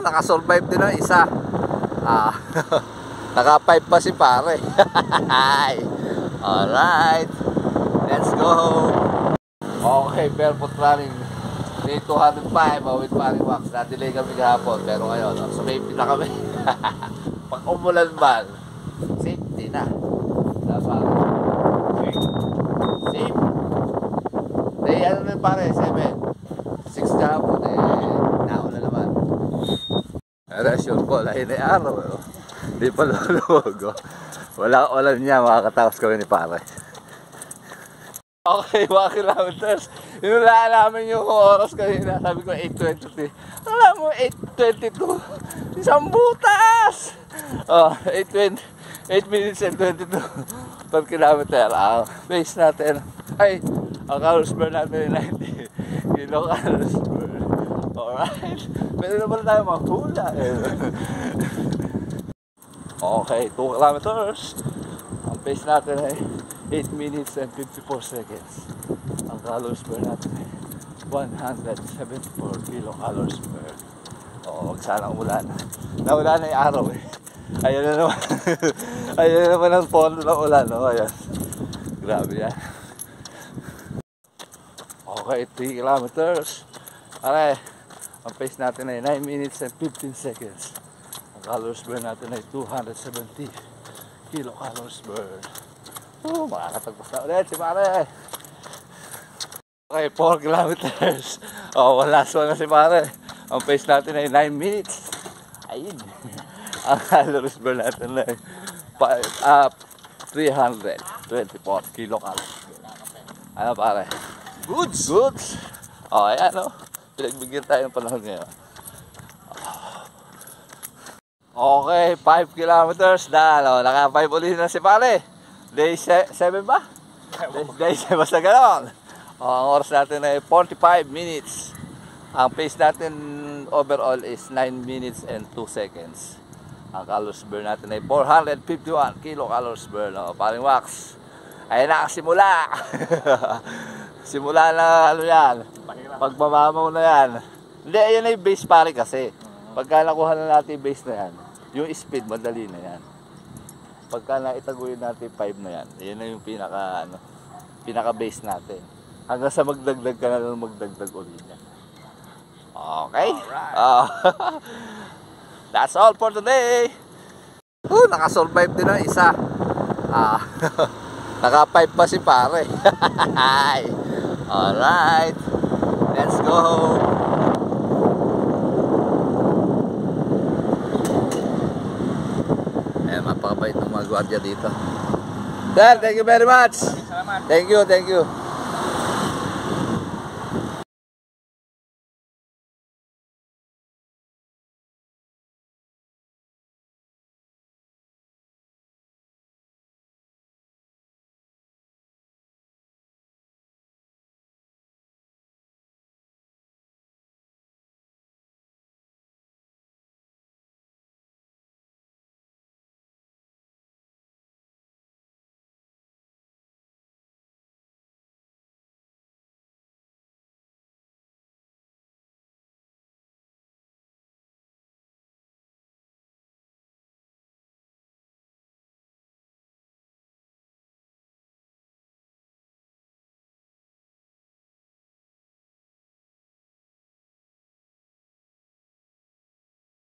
Nakasurvive din ang isa. Naka-5 pa si pare. Alright, let's go. Okay, barefoot running. Day 205 with paring wax. Na-delay kami kahapon, pero ngayon, sumipin na kami. Pag umulan man, safety na. Dapat safe. Day ano na pare, 7 6 kahapon, nauna naman. That's your call. Ayun ay araw. Di pa luluwag. Wala niya, makakataos kami ni pare. Okay, mga kilometers. Inulaan namin yung oras kanina. Sabi ko 8:23. Alam mo, 8:22. Isang butas! 8 minutes and 22 per kilometer. Ang pace natin, ang calories burn natin ay 90 kilocalories burn. Alright? Pwede naman tayo maghula. Okay, 2 kilometers. Ang pace natin ay 8 minutes and 54 seconds. Ang calories burn natin ay 174 kilocalories burn. Huwag sana umulan. Naulan na yung araw eh. Ayun na naman. Ayun na naman ang fondo ng ulan. Ayan. Grabe yan. Okay, 3 kilometers. Okay, ang pace natin ay 9 minutes and 15 seconds. Ang calories burn natin ay 270 kilocalories burn. Makakatagpas na ulit si pare. Okay, 4 kilometers. Last one na si pare. Ang pace natin ay 9 minutes. Ayun. Ang calories burn natin ay 324 kilocalories. Ano pare? Goods! Okay, ano? Pinagbigyan tayo ng panahon ngayon. Okay, 5 kilometers na. Naka 5 ulit na si pare. Day 7 ba? Day 7 basta gano'n. Ang oras natin ay 45 minutes. Ang pace natin overall is 9 minutes and 2 seconds. Ang calories burn natin ay 451 kilocalories burn. Paring wax. Ayun na, simula. Simula na ano yan. Pagmamamaw na yan. Hindi, ayun na yung base pare kasi. Pagka nakuha na natin yung base na yan, yung speed madali na yan. Pagka naitaguin natin 5 na yan, yun na yung pinaka base natin. Hanggang sa magdagdag ka na lang magdagdag ulit yan. Okay? That's all for today. Nakasurvive din ang isa. Naka-5 pa si pare. Alright, let's go. Mapakabait ng mga gwardiya dito. Sir, thank you very much. Thank you.